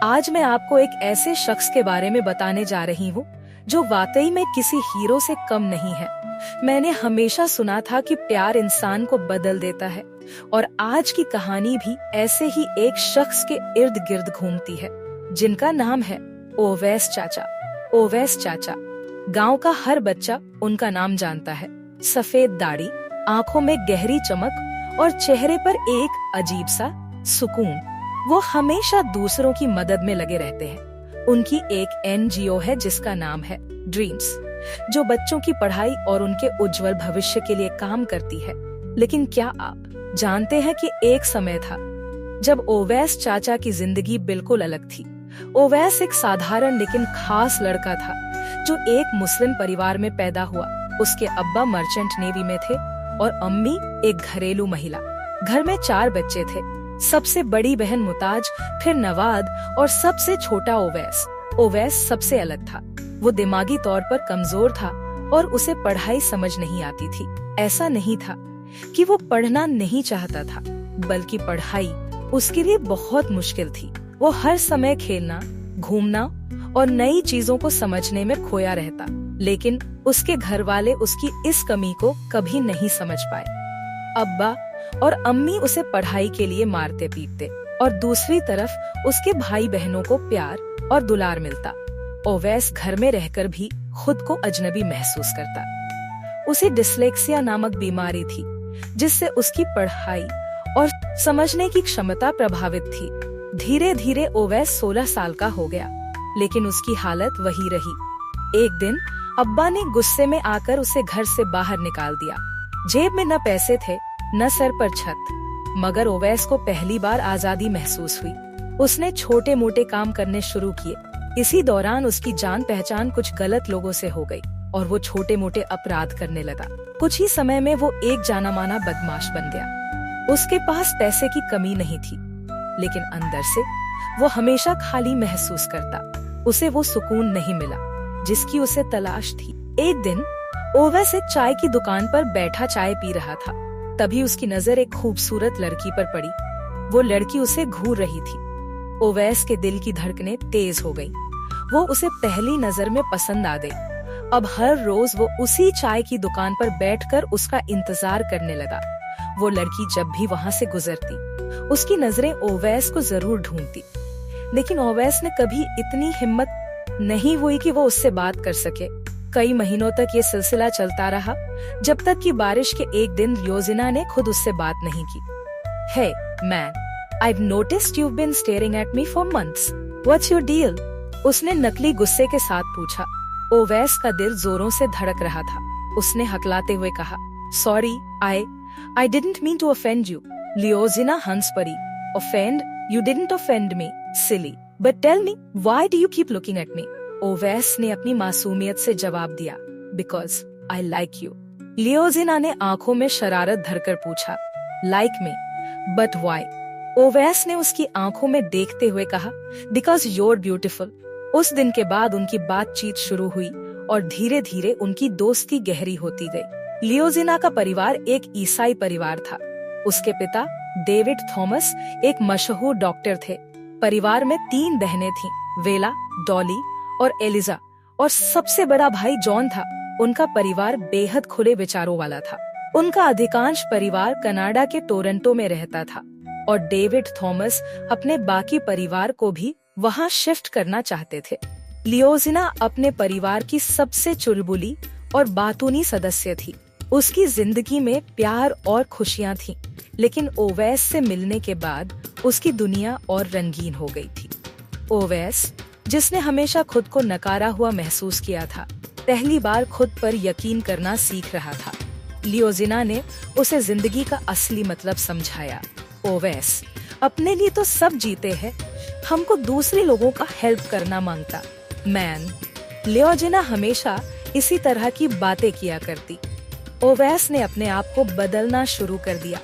आज मैं आपको एक ऐसे शख्स के बारे में बताने जा रही हूँ जो वाकई में किसी हीरो से कम नहीं है। मैंने हमेशा सुना था कि प्यार इंसान को बदल देता है और आज की कहानी भी ऐसे ही एक शख्स के इर्द गिर्द घूमती है जिनका नाम है ओवैस चाचा। ओवैस चाचा, गांव का हर बच्चा उनका नाम जानता है। सफेद दाढ़ी, आंखों में गहरी चमक और चेहरे पर एक अजीब सा सुकून। वो हमेशा दूसरों की मदद में लगे रहते हैं। उनकी एक एनजीओ है जिसका नाम है ड्रीम्स, जो बच्चों की पढ़ाई और उनके उज्जवल भविष्य के लिए काम करती है। लेकिन क्या आप जानते हैं कि एक समय था जब ओवैस चाचा की जिंदगी बिल्कुल अलग थी। ओवैस एक साधारण लेकिन खास लड़का था जो एक मुस्लिम परिवार में पैदा हुआ। उसके अब्बा मर्चेंट नेवी में थे और अम्मी एक घरेलू महिला। घर में 4 बच्चे थे। सबसे बड़ी बहन मुताज, फिर नवाद और सबसे छोटा ओवैस। ओवैस सबसे अलग था। वो दिमागी तौर पर कमजोर था और उसे पढ़ाई समझ नहीं आती थी। ऐसा नहीं था कि वो पढ़ना नहीं चाहता था, बल्कि पढ़ाई उसके लिए बहुत मुश्किल थी। वो हर समय खेलना, घूमना और नई चीजों को समझने में खोया रहता, लेकिन उसके घर वाले उसकी इस कमी को कभी नहीं समझ पाए। अब्बा और अम्मी उसे पढ़ाई के लिए मारते पीटते और दूसरी तरफ उसके भाई बहनों को प्यार और दुलार मिलता। ओवैस घर में रहकर भी खुद को अजनबी महसूस करता। उसे डिस्लेक्सिया नामक बीमारी थी जिससे उसकी पढ़ाई और समझने की क्षमता प्रभावित थी। धीरे धीरे ओवैस 16 साल का हो गया, लेकिन उसकी हालत वही रही। एक दिन अब्बा ने गुस्से में आकर उसे घर से बाहर निकाल दिया। जेब में न पैसे थे न सर पर छत, मगर ओवैस को पहली बार आजादी महसूस हुई। उसने छोटे मोटे काम करने शुरू किए। इसी दौरान उसकी जान पहचान कुछ गलत लोगों से हो गई और वो छोटे मोटे अपराध करने लगा। कुछ ही समय में वो एक जाना माना बदमाश बन गया। उसके पास पैसे की कमी नहीं थी, लेकिन अंदर से वो हमेशा खाली महसूस करता। उसे वो सुकून नहीं मिला जिसकी उसे तलाश थी। एक दिन ओवैस एक चाय की दुकान पर बैठा चाय पी रहा था। तभी उसकी नजर एक खूबसूरत लड़की पर पड़ी। वो लड़की उसे घूर रही थी। ओवैस के दिल की धड़कनें तेज हो गई। वो उसे पहली नजर में पसंद आ गई। अब हर रोज वो उसी चाय की दुकान पर बैठकर उसका इंतजार करने लगा। वो लड़की जब भी वहाँ से गुजरती, उसकी नजरें ओवैस को जरूर ढूंढती, लेकिन ओवैस ने कभी इतनी हिम्मत नहीं हुई कि वो उससे बात कर सके। कई महीनों तक ये सिलसिला चलता रहा, जब तक कि बारिश के एक दिन लियोजिना ने खुद उससे बात नहीं की। Hey man, I've noticed you've been staring at me for months. What's your deal? उसने नकली गुस्से के साथ पूछा। ओवैस का दिल जोरों से धड़क रहा था। उसने हकलाते हुए कहा, Sorry, I didn't mean to offend you. लियोजिना हंस पड़ी। Offend? You didn't offend me, silly. But tell me, why do you keep looking at me? Owais ने अपनी मासूमियत से जवाब दिया, Because I like you. लियोजिना ने आंखों में शरारत धरकर पूछा, Like me? But why? Owais ने उसकी आंखों में देखते हुए कहा, Because you're beautiful. उस दिन के बाद उनकी बातचीत शुरू हुई और धीरे धीरे उनकी दोस्ती गहरी होती गई। लियोजिना का परिवार एक ईसाई परिवार था। उसके पिता डेविड थॉमस एक मशहूर डॉक्टर थे। परिवार में 3 बहनें थीं, वेला, डॉली और एलिजा, और सबसे बड़ा भाई जॉन था। उनका परिवार बेहद खुले विचारों वाला था। उनका अधिकांश परिवार कनाडा के टोरंटो में रहता था और डेविड थॉमस अपने बाकी परिवार को भी वहां शिफ्ट करना चाहते थे। लियोजिना अपने परिवार की सबसे चुलबुली और बातूनी सदस्य थी। उसकी जिंदगी में प्यार और खुशियां थीं, लेकिन ओवैस से मिलने के बाद उसकी दुनिया और रंगीन हो गई थी। ओवैस, जिसने हमेशा खुद को नकारा हुआ महसूस किया था, पहली बार खुद पर यकीन करना सीख रहा था। लियोजिना ने उसे जिंदगी का असली मतलब समझाया। ओवैस, अपने लिए तो सब जीते हैं, हमको दूसरे लोगों का हेल्प करना मांगता। मैन, लियोजिना हमेशा इसी तरह की बातें किया करती। ओवैस ने अपने आप को बदलना शुरू कर दिया।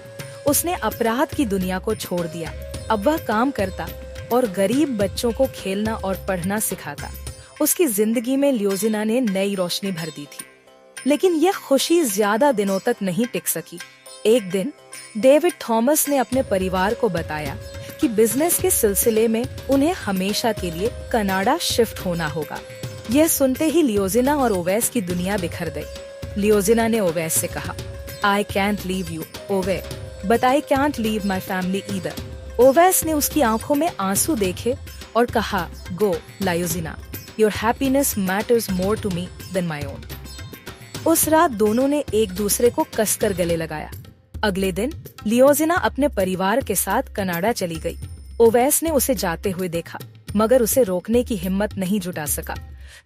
उसने अपराध की दुनिया को छोड़ दिया। अब वह काम करता और गरीब बच्चों को खेलना और पढ़ना सिखाता। उसकी जिंदगी में लियोजिना ने नई रोशनी भर दी थी, लेकिन यह खुशी ज्यादा दिनों तक नहीं टिक सकी। एक दिन डेविड थॉमस ने अपने परिवार को बताया कि बिजनेस के सिलसिले में उन्हें हमेशा के लिए कनाडा शिफ्ट होना होगा। यह सुनते ही लियोजिना और ओवैस की दुनिया बिखर गई। लियोजिना ने ओवैस से कहा, आई कैंट लीव यू ओवे, but I can't leave my family either. Owais ने उसकी आंखों में आंसू देखे और कहा, go Leozina, your happiness matters more to me than my own. उस रात दोनों ने एक दूसरे को कसकर गले लगाया। अगले दिन लियोजिना अपने परिवार के साथ कनाडा चली गई। ओवैस ने उसे जाते हुए देखा, मगर उसे रोकने की हिम्मत नहीं जुटा सका।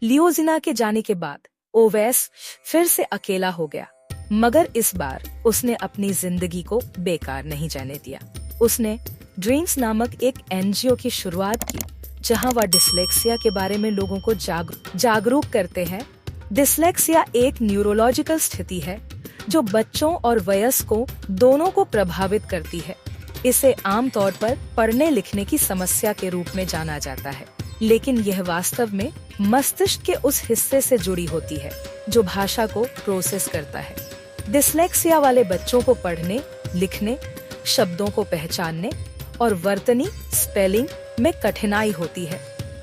लियोजिना के जाने के बाद ओवैस फिर से अकेला हो गया, मगर इस बार उसने अपनी जिंदगी को बेकार नहीं जाने दिया। उसने ड्रीम्स नामक एक एनजीओ की शुरुआत की, जहां वह डिसलेक्सिया के बारे में लोगों को जागरूक करते हैं। डिसलेक्सिया एक न्यूरोलॉजिकल स्थिति है जो बच्चों और वयस्कों दोनों को प्रभावित करती है। इसे आमतौर पर पढ़ने लिखने की समस्या के रूप में जाना जाता है, लेकिन यह वास्तव में मस्तिष्क के उस हिस्से से जुड़ी होती है जो भाषा को प्रोसेस करता है। डिसलेक्सिया वाले बच्चों को पढ़ने, लिखने, शब्दों को पहचानने और वर्तनी स्पेलिंग में कठिनाई होती है।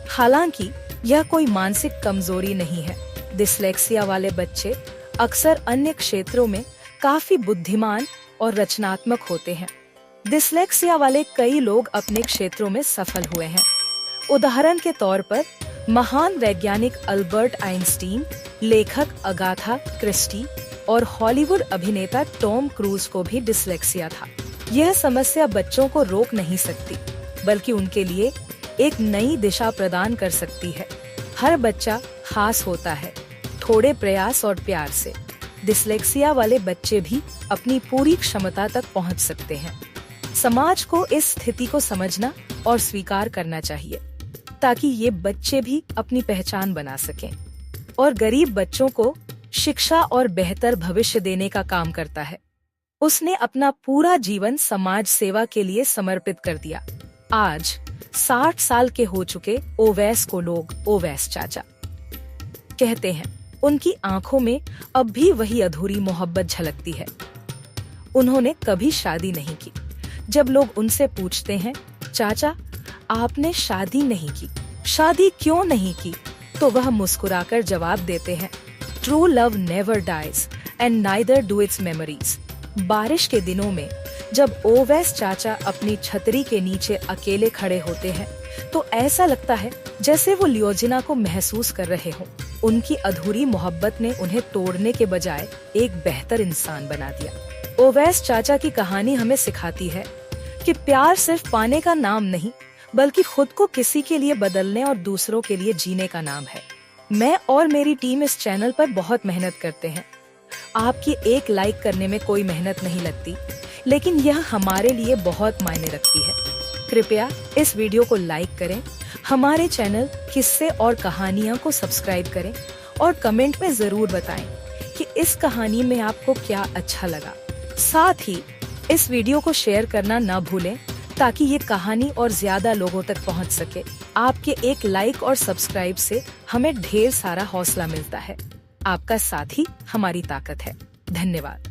हालांकि यह कोई मानसिक कमजोरी नहीं है। डिसलेक्सिया वाले बच्चे अक्सर अन्य क्षेत्रों में काफी बुद्धिमान और रचनात्मक होते हैं। डिसलेक्सिया वाले कई लोग अपने क्षेत्रों में सफल हुए हैं। उदाहरण के तौर पर महान वैज्ञानिक अल्बर्ट आइंस्टीन, लेखक अगाथा क्रिस्टी और हॉलीवुड अभिनेता टॉम क्रूज को भी डिसलेक्सिया था। यह समस्या बच्चों को रोक नहीं सकती, बल्कि उनके लिए एक नई दिशा प्रदान कर सकती है। हर बच्चा खास होता है, थोड़े प्रयास और प्यार से डिसलेक्सिया वाले बच्चे भी अपनी पूरी क्षमता तक पहुंच सकते हैं। समाज को इस स्थिति को समझना और स्वीकार करना चाहिए, ताकि ये बच्चे भी अपनी पहचान बना सकें, और गरीब बच्चों को शिक्षा और बेहतर भविष्य देने का काम करता है। उसने अपना पूरा जीवन समाज सेवा के लिए समर्पित कर दिया। आज 60 साल के हो चुके ओवैस को लोग ओवैस चाचा कहते हैं। उनकी आंखों में अब भी वही अधूरी मोहब्बत झलकती है। उन्होंने कभी शादी नहीं की। जब लोग उनसे पूछते हैं, चाचा आपने शादी नहीं की, शादी क्यों नहीं की, तो वह मुस्कुराकर जवाब देते हैं, true love never dies and neither do its memories. बारिश के दिनों में जब ओवैस चाचा अपनी छतरी के नीचे अकेले खड़े होते हैं, तो ऐसा लगता है जैसे वो लियोजिना को महसूस कर रहे हों। उनकी अधूरी मोहब्बत ने उन्हें तोड़ने के बजाय एक बेहतर इंसान बना दिया। ओवैस चाचा की कहानी हमें सिखाती है कि प्यार सिर्फ पाने का नाम नहीं, बल्कि खुद को किसी के लिए बदलने और दूसरों के लिए जीने का नाम है। मैं और मेरी टीम इस चैनल पर बहुत मेहनत करते हैं। आपकी एक लाइक करने में कोई मेहनत नहीं लगती, लेकिन यह हमारे लिए बहुत मायने रखती है। कृपया इस वीडियो को लाइक करें, हमारे चैनल किस्से और कहानियाँ को सब्सक्राइब करें और कमेंट में जरूर बताएं कि इस कहानी में आपको क्या अच्छा लगा। साथ ही इस वीडियो को शेयर करना न भूलें, ताकि ये कहानी और ज्यादा लोगों तक पहुंच सके। आपके एक लाइक और सब्सक्राइब से हमें ढेर सारा हौसला मिलता है। आपका साथ ही हमारी ताकत है। धन्यवाद।